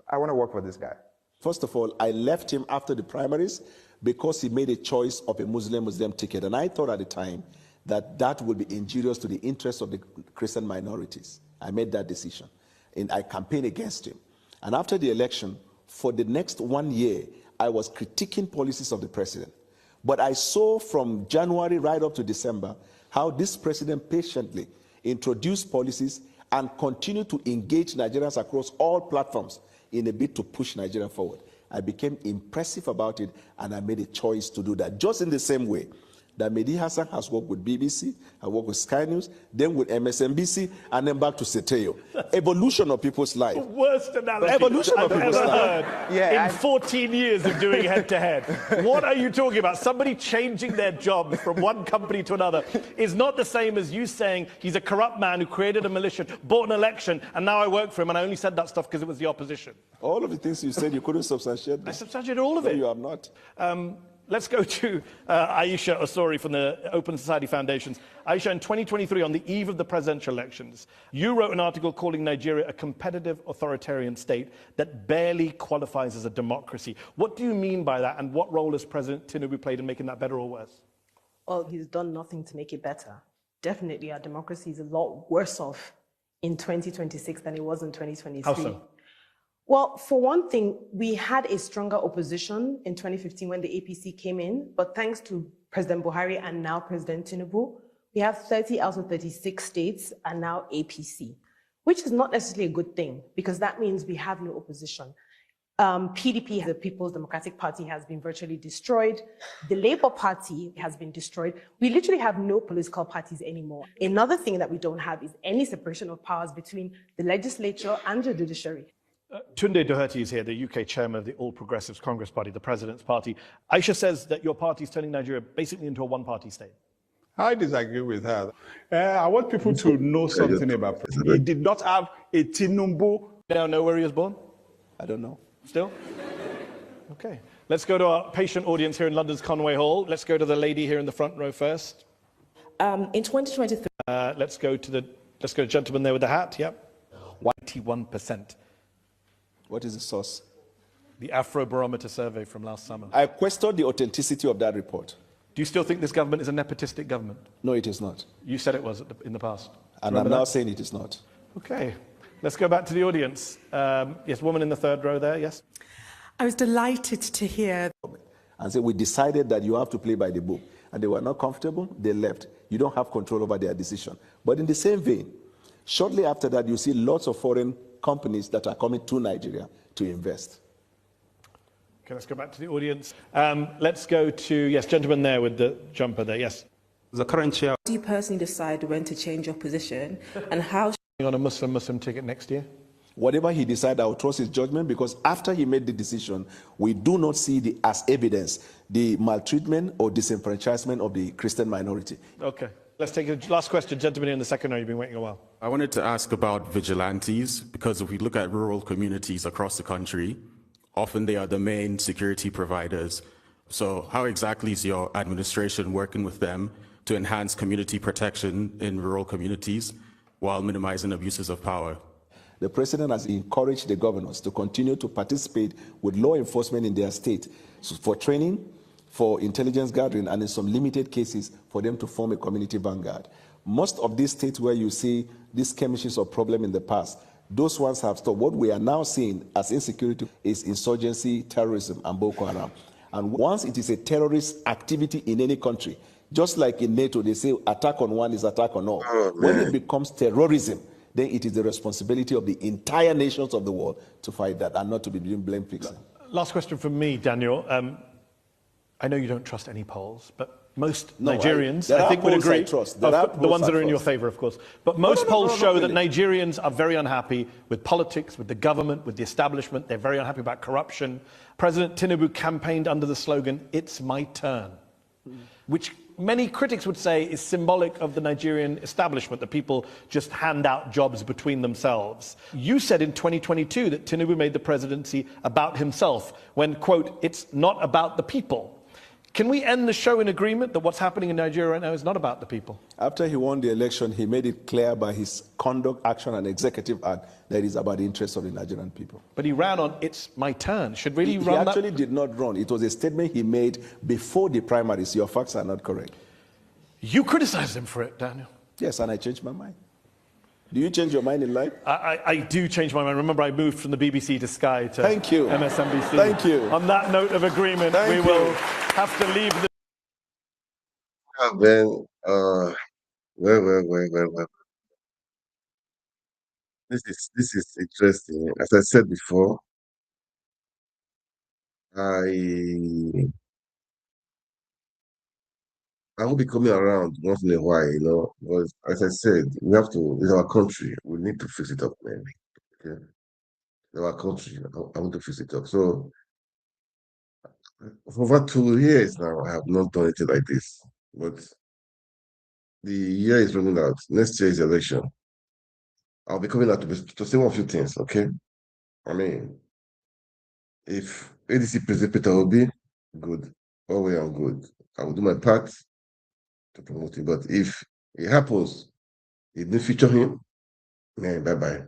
H: I want to work for this guy?
B: First of all, I left him after the primaries because he made a choice of a Muslim ticket. And I thought at the time that that would be injurious to the interests of the Christian minorities. I made that decision. And I campaigned against him. And after the election, for the next 1 year, I was critiquing policies of the president. But I saw from January right up to December how this president patiently introduced policies and continued to engage Nigerians across all platforms in a bid to push Nigeria forward. I became impressive about it, and I made a choice to do that. Just in the same way that Mehdi Hasan has worked with BBC, I worked with Sky News, then with MSNBC, and then back to Seteo. Evolution of people's life.
C: The worst analogy
B: Evolution of
C: I've
B: people's
C: ever
B: life.
C: heard in 14 years of doing head-to-head. What are you talking about? Somebody changing their job from one company to another is not the same as you saying he's a corrupt man who created a militia, bought an election, and now I work for him, and I only said that stuff because it was the opposition.
B: All of the things you said, you couldn't substantiate.
C: I substantiated all of it.
B: No, you have not.
C: Let's go to Aisha Osori from the Open Society Foundations. Aisha, in 2023, on the eve of the presidential elections, you wrote an article calling Nigeria a competitive authoritarian state that barely qualifies as a democracy. What do you mean by that, and what role has President Tinubu played in making that better or worse?
G: Well, he's done nothing to make it better. Definitely, our democracy is a lot worse off in 2026 than it was in 2023.
C: How so?
G: Well, for one thing, we had a stronger opposition in 2015 when the APC came in, but thanks to President Buhari and now President Tinubu, we have 30 out of 36 states are now APC, which is not necessarily a good thing because that means we have no opposition. PDP, the People's Democratic Party, has been virtually destroyed. The Labour Party has been destroyed. We literally have no political parties anymore. Another thing that we don't have is any separation of powers between the legislature and the judiciary.
C: Tunde Doherty is here, the UK chairman of the All Progressives Congress Party, the president's party. Aisha says that your party is turning Nigeria basically into a one-party state.
I: I disagree with her. I want people to know something about President. He did not have a Tinubu.
C: They don't know where he was born?
B: I don't know.
C: Still? Okay. Let's go to our patient audience here in London's Conway Hall. Let's go to the lady here in the front row first.
J: In 2023...
C: Let's go to the gentleman there with the hat. Yep. 91%.
B: What is the source?
C: The Afrobarometer survey from last summer.
B: I question the authenticity of that report.
C: Do you still think this government is a nepotistic government?
B: No, it is not.
C: You said it was in the past.
B: And I'm now saying it is not.
C: Okay. Let's go back to the audience. Yes, woman in the third row there, yes?
J: I was delighted to hear.
B: And so we decided that you have to play by the book. And they were not comfortable, they left. You don't have control over their decision. But in the same vein, shortly after that, you see lots of foreign companies that are coming to Nigeria to invest.
C: Okay, let's go back to the audience. Let's go to, yes, gentleman there with the jumper there, yes.
K: The current chair.
J: Do you personally decide when to change your position and how?
C: On a Muslim ticket next year?
B: Whatever he decides, I will trust his judgment because after he made the decision, we do not see as evidence the maltreatment or disenfranchisement of the Christian minority.
C: Okay. Let's take a last question. Gentleman in the second row, you've been waiting a while.
K: I wanted to ask about vigilantes, because if we look at rural communities across the country, often they are the main security providers. So how exactly is your administration working with them to enhance community protection in rural communities while minimizing abuses of power?
B: The president has encouraged the governors to continue to participate with law enforcement in their state for training, for intelligence gathering, and in some limited cases, for them to form a community vanguard. Most of these states where you see these skirmishes or problem in the past, those ones have stopped. What we are now seeing as insecurity is insurgency, terrorism, and Boko Haram. And once it is a terrorist activity in any country, just like in NATO, they say attack on one is attack on all. When it becomes terrorism, then it is the responsibility of the entire nations of the world to fight that and not to be doing blame fixing.
C: Last question from me, Daniel. I know you don't trust any polls, but most Nigerians, I think, would agree. The ones that are in your favor, of course. But most polls show that Nigerians are very unhappy with politics, with the government, with the establishment. They're very unhappy about corruption. President Tinubu campaigned under the slogan, "It's my turn," which many critics would say is symbolic of the Nigerian establishment, that people just hand out jobs between themselves. You said in 2022 that Tinubu made the presidency about himself when, quote, it's not about the people. Can we end the show in agreement that what's happening in Nigeria right now is not about the people?
B: After he won the election, he made it clear by his conduct, action, and executive act that it is about the interests of the Nigerian people.
C: But he ran on, it's my turn. Should really
B: He
C: run
B: actually did not run. It was a statement he made before the primaries. Your facts are not correct.
C: You criticized him for it, Daniel.
B: Yes, and I changed my mind. Do you change your mind in life?
C: I do change my mind. Remember, I moved from the BBC to Sky to
B: Thank you.
C: MSNBC.
B: Thank you.
C: On that note of agreement, we will have to leave the...
A: Well. This is interesting. As I said before, I will be coming around once in a while, but as I said, we have to, it's our country. We need to fix it up, man. Okay? It's our country. I want to fix it up. So for over 2 years now, I have not done anything like this. But the year is running out. Next year is election. I'll be coming out to say one few things, okay? I mean, if ADC President Peter Obi, good. All way I'm good. I will do my part to promote him. But if it happens, it didn't feature him, man, bye-bye.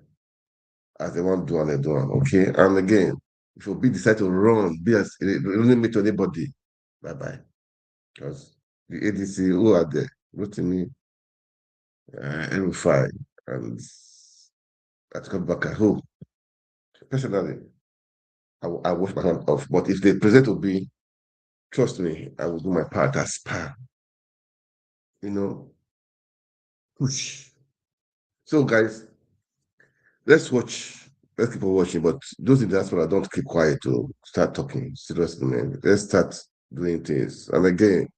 A: As they want to do and they do, okay? And again, if Obi decide to run, be as it doesn't meet anybody, bye-bye. Because the ADC who are there, Rotimi, Erufai, and Atiku back at home. Personally, I wash my hand off. But if they present Obi, trust me, I will do my part as PA. Push. So, guys, let's watch. Let's keep on watching. But those in the diaspora, don't keep quiet to start talking. Seriously, man. Let's start doing things. And again,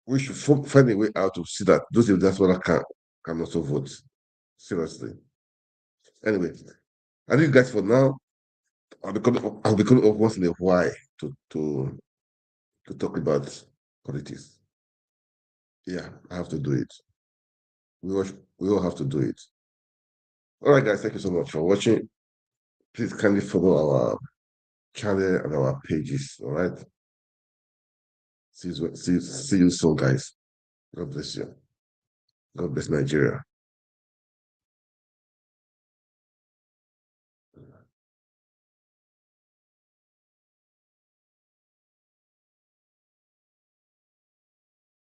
A: we should find a way out to see that those in the diaspora can also vote. Seriously. Anyway, I think, guys, for now, I'll be coming up once in a while to talk about politics. Yeah, I have to do it. We all have to do it. All right, guys, thank you so much for watching. Please kindly follow our channel and our pages. All right. See you soon, guys. God bless you. God bless Nigeria.